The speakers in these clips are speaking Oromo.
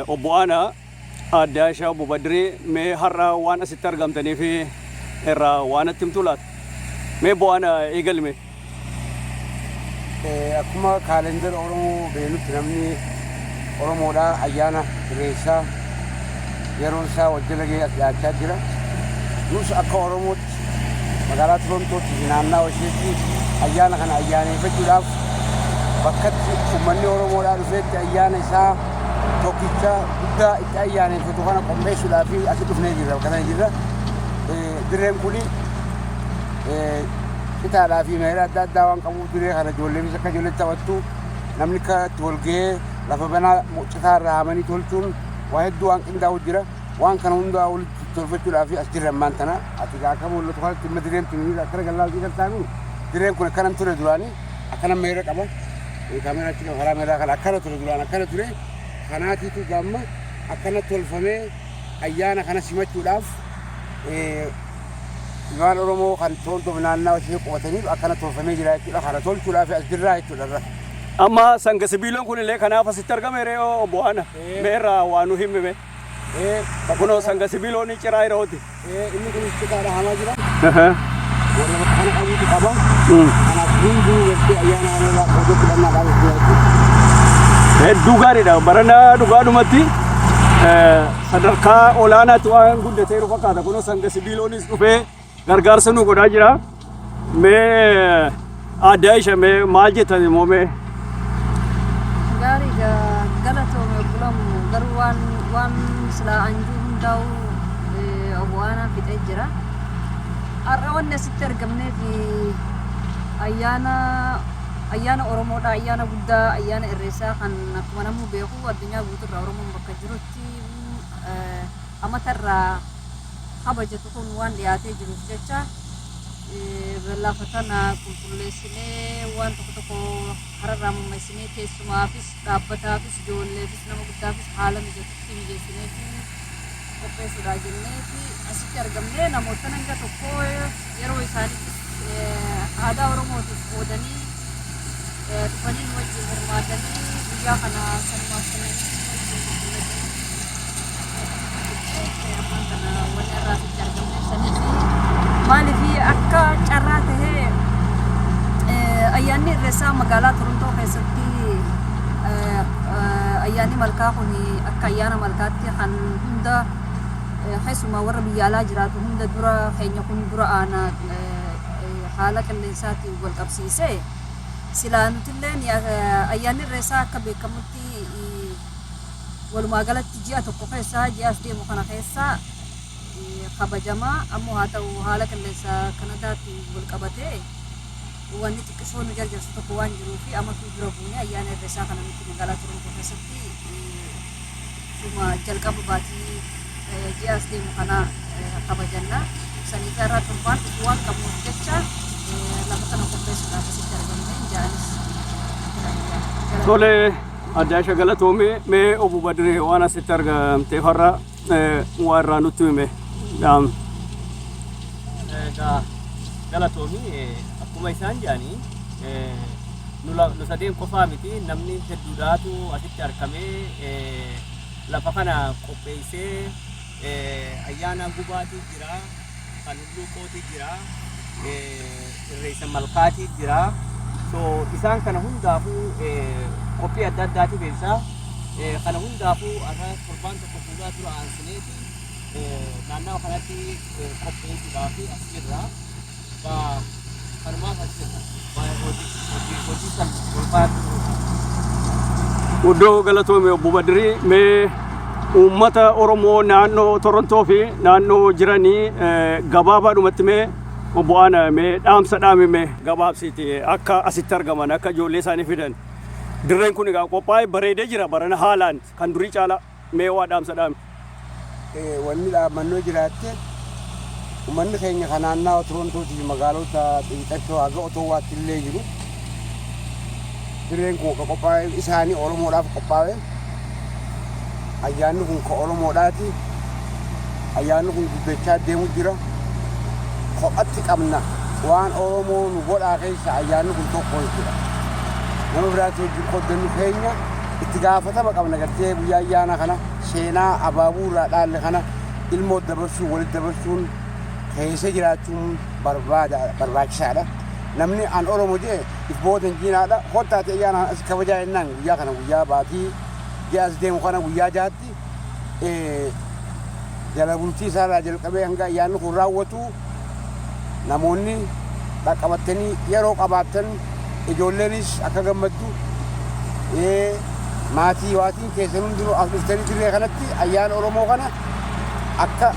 obbo Aanaa Addaashaa Obbo Badirii mee har'a waan asitti argamtanii fi irraa waan itti himtu laata? Mee obbo Aanaa eegalme. Akkuma kaalendara Oromoo beeknutti namni Oromoodhaa ayyaana Irreechaa yeroo isaa wajjin gahee as dhiyaachaa jira. Nus akka Oromootti magaalaa Torontootti naannawaa isheetti ayyaana kana ayyaaneffachuudhaaf bakkatti uummanni Oromoodhaa dhufeetti ayyaana isaa tokkicha guddaa itti ayyaaneffatu kana qopheessuudhaaf as dhufnee jirra. Kana jirra dirreen kuni itaadhaa fi meeshaa adda addaa waan qabuuf dirree kana ijoolleen akka ijoolletti taphattu namni itti wal gahee lafa banaa citaa irraa haamanii tolchuun waa hedduu waan qindaa'u jira. Waan kana hundaa walitti tolfachuudhaaf as jirra ammaan tana ati akka mul'atu kanatti dhimma dirreen tuni akkana gallaaltii kan taanu dirreen kun akkanan ture duraanii akkana meeshaa qaba. Kaameeraa achi karaa meeshaa kana akkana ture duraan akkana ture kanaatiitu gamma akkana tolfamee ayyaana kana simachuudhaaf waan Oromoo kan Torontoo naannawaa ishee qubataniif akkana tolfamee jira jechuudha. Kana tolchuudhaaf as jirra jechuudha. Amma sanga sibiiloon kun illee kanaaf asitti argame ree obbo Aanaa meerraa waan nu himime. Kunoo sanga sibiiloon ciraa yerooti. Inni kun citaadha hamaa jira. Warra kana qabuutu qaba. Kanaaf hunduu walitti ayyaana kanarraa qoodoo fudhannaa qabu. Hedduu gaariidha. Barana dhugaadhumatti sadarkaa olaanaatti waan guddateeru fakkaata. Kunoo sanga sibiiloonis dhufee gargaarsa nu godhaa jira. Mee adda ishee mee maal jettan immoo mee? Gaariidha. Galatoomee bulamu garuu waan silaa anjuu hundaa'u obbo Aanaa fixee jira. Har'a wanni asitti argamnee fi ayyaana Oromoodha. Ayyaana guddaa ayyaana Irreechaa kan akkuma namni beeku addunyaa guutuurraa Oromoon bakka jirutti amatarraa kabajatu kun waan dhiyaatee jiruuf jecha lafa tana qulqulleessinee waan tokko hararraa mummeessinee teessumaafis dhaabbataafis ijoolleefis nama guddaafis haala mijatutti mijeessinee fi qopheessuudhaa jennee fi asitti argamnee namoota hanga tokko yeroo isaaniitis aadaa Oromootiif qoodanii dhufanii wajjin hirmaatanii guyyaa kana sanumaaf sananii wanni irraa asitti argamne sanii maaliif akka carraa tahee ayyaanni Irreechaa magaalaa Torontoo keessatti ayyaanni malkaa kun akka ayyaana malkaatti kan hunda keessumaa warra biyya alaa jiraatu hunda dura keenya kun dura aanaa haala qilleensaatiin wal qabsiisee silaa nutillee ayyaanni Irreechaa akka beekamutti walumaa galatti ji'a tokko keessaa ji'a as deemu kana keessaa kabajamaa ammoo haa ta'u haala qilleensaa kanadaatti wal qabatee wanni xiqqisoo nu jarjarsu tokko waan jiruu fi ammatuu dura buunee ayyaana Irreechaa kana nuti magaalaa Torontoo keessatti jalqaba baatii ji'a as deemu kana kabajanna. Saniisaa irraa torbaan waan qabnuuf jecha lafa kana qopheessuudhaaf asitti argamne jaanis. Tole Addaashaa galatoomee mee obbo Badirii waan asitti argamteef har'a waan irraa nutti hime. Galatoomii akkuma isaan jedhanii nu sadeen qofaa miti namni hedduudhaatu asitti argamee lafa kana qopheessee ayyaana gubaatii jira, kan hulluuqootii jira, Irreecha malkaatii jira. So isaan kana hundaafuu qophii adda addaati beeksaa. Kana hundaafuu har'a torbaan tokko fuulaa dura aansineeti naannawa kanatti qopheessuudhaaf as jirra. Kanumaaf as jirra. Hojii san ulfaatu. Guddoo galatoomee obbo Badirii mee uummata Oromoo naannoo Torontoo fi naannoo jiranii gabaabaadhumatti mee obbo Aanaa mee dhaamsa dhaamime gabaabsiiti akka asitti argaman akka ijoollee isaanii fidan. Dirreen kun egaa qophaa'ee bareedee jira barana haalaan kan durii caalaa mee waa dhaamsa dhaame. Wanni dhaamannoo jiraatte uummanni keenya kan naannawaa Torontootii fi magaalota xixiqqoo haga Otoowaatti illee jiru. Dirreen kun qophaa'ee isaanii Oromoodhaaf qophaa'ee ayyaanni kun kan Oromoodhaati. Ayyaanni kun guddachaa deemu jira. Kophatti qabna waan Oromoo nu godhaa keessa ayyaanni kun tokko jechuudha. Nama biraatti wajjin qoddannu keenya itti gaafatama qabna gartee guyyaa ayyaana kana seenaa abaabuu irraa dhaalle kana ilmoo dabarsuu walitti dabarsuun keessa jiraachuun barbaachisaadha. Namni an Oromoo jee ibbootan jiinaadha. Hottaate ayyaana as kabajaa jennaan guyyaa kana guyyaa baatii ji'as deemu kana guyyaa jaatti jala bultii isaarraa jalqabee hanga ayyaanni kun raawwatu namoonni qaqqabatanii yeroo qabaatan ijoolleenis akka gammaddu maatii waatiin keessan hundinuu as dhuftanii dirree kanatti ayyaana Oromoo kana akka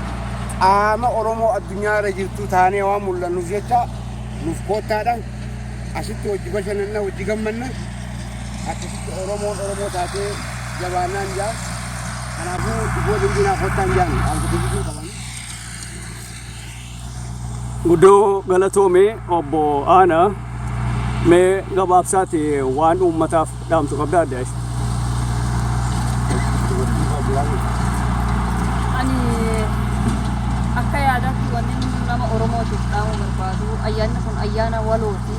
qaama Oromoo addunyaa irra jirtu taanee waan mul'annuuf jecha nuuf koottaadha. Asitti hojii bashannanna hojii gammanna akkasitti Oromoon Oromoo taatee jabaannaan jaa. Kanaafuu dhibboota hundinaa koottaan jaan albuutii qaban. Guddoo galatoomee obbo Aanaa mee gabaabsaati waan uummataaf dhaamtu qabda adda isa. Ani akka yaadaatti wanni nama Oromootiif dhaamu barbaadu ayyaanni kun ayyaana walooti.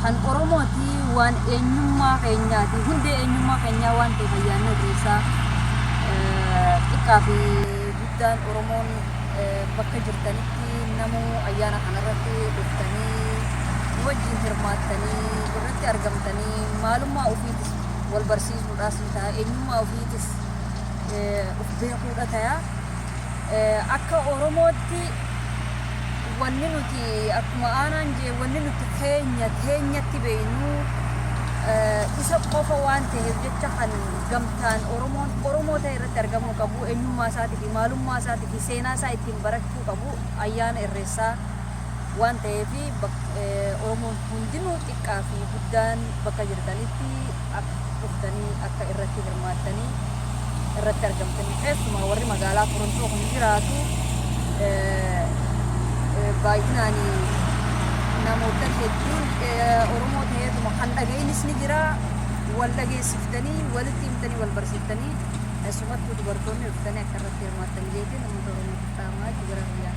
Kan Oromooti waan eenyummaa keenyaati. Hundee eenyummaa keenyaa waan ta'eef ayyaanni irreessaa xiqqaa fi guddaan Oromoon bakka jirtanitti namuu ayyaana kanarratti dhuftanii wajjin hirmaattanii irratti argamtanii maalummaa ofiitis wal barsiisuudhaas ta'a eenyummaa ofiitis of beekuudha ta'a. Akka Oromootti wanni nuti akkuma aanaan jee wanni nuti keenyatti beeknu isa qofa waan ta'eef jecha kan gamtaan Oromoo ta'e irratti argamuu qabu eenyummaa isaatii fi maalummaa isaatii fi seenaa isaa ittiin barachuu qabu ayyaana irreessaa waan ta'eef Oromoon hundinuu xiqqaa fi guddaan bakka jirtanitti dhuftanii akka irratti hirmaattanii irratti argamtanii keessumaa warri magaalaa Torontoo kun jiraatu baay'inaan namoota hedduun Oromoo ta'eetuma kan dhageenis ni jira wal dhageessiftanii walitti himtanii wal barsiiftanii keessumattuu dubartoonni dhuftanii akka irratti hirmaattanii jechuun namoota Oromootiif dhaamaa jira guyyaa.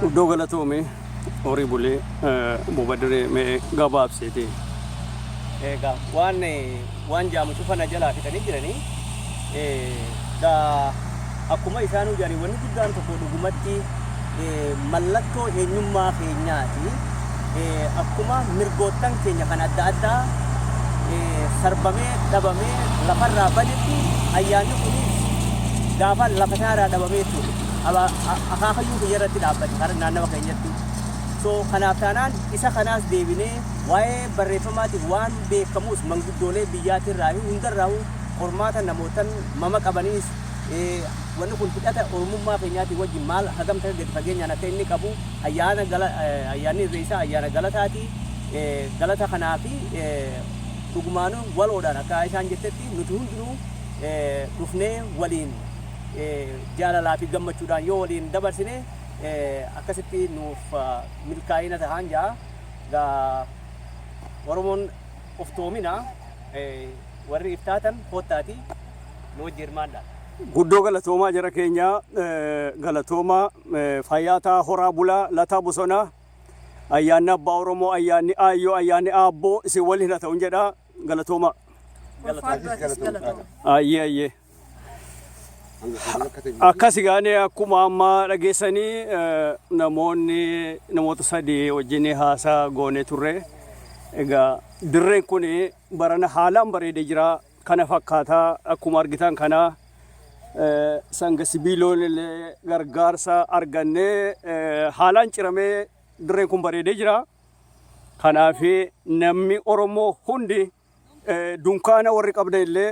Guddoo galatoomee horii bulee bobadiree mee gabaabseeti. Egaa waan jaamu cufana jalaa fixanii jiranii akkuma isaanuu jedhanii wanni guddaan tokko dhugumatti mallattoo eenyummaa keenyaati. Akkuma mirgoottan keenya kan adda addaa sarbamee dhabamee lafarraa badetti ayyaanni kun gaafa lafa isaarraa dhabamee jechuudha. Akaakayyuu biyya irratti dhaabbate karaa naannawa keenyatti. So kanaaf taanaan isa kanaas deebinee waa'ee barreeffamaatiif waan beekamus manguddoolee biyyaatirraa hundarraa qormaata namootan mama qabaniis wanni kun hidhata Oromummaa keenyaatiin wajjin maal hagam ta'e gadi fageenyaan akka inni qabu ayyaanni irreessaa ayyaana galataati. Galata kanaafi dhugumaanuu waloodhaan akka isaan jettetti nuti hundinuu dhufnee waliin jaalalaa fi gammachuudhaan yoo waliin dabarsine akkasitti nuuf milkaa'ina ta'an jaa Oromoon of toomina warri iftaatan koottaati nu wajji hirmaadha. Guddoo galatoomaa jara keenya galatoomaa fayyaataa horaa bulaa lataa bosonaa ayyaanni abbaa Oromoo ayyaanni aayyoo ayyaanni aabboo isin waliin haa ta'uun jedha galatoomaa. Ayyee. Akkas gaane akkuma amma dhageessanii namoota sadii wajjin haasaa goonee turre. Egaa dirreen kun barana haalaan bareedee jira. Kana fakkaataa akkuma argitan kana sanga sibiiloon illee gargaarsa argannee haalaan ciramee dirreen kun bareedee jira. Kanaaf namni Oromoo hundi dunkaana warri qabdan illee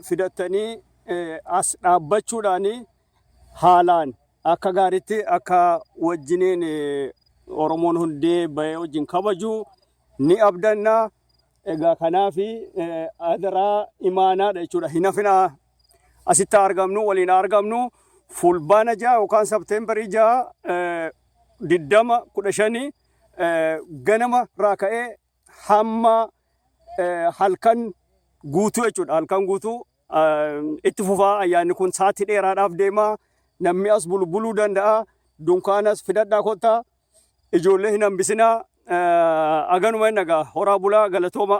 fidatanii as dhaabbachuudhaan haalaan akka gaariitti akka wajjiniin Oromoon hundee bahee wajjin kabaju ni abdanna. Egaa kanaaf adaraa imaanaadha jechuudha. Hin hafinaa asitti argamnu waliin argamnu fulbaana 6 yookaan Sabteembarii 6 2015 ganama irraa ka'ee hamma halkan guutuu jechuudha. Halkan guutuu itti fufaa ayyaanni kun sa'aatii dheeraadhaaf deema. Namni as bulbuluu danda'a. Dunkaanas fidadhaa kottaa. Ijoollee hin hambisinaa. Aganuma hin dhagaa horaa bulaa galatooma.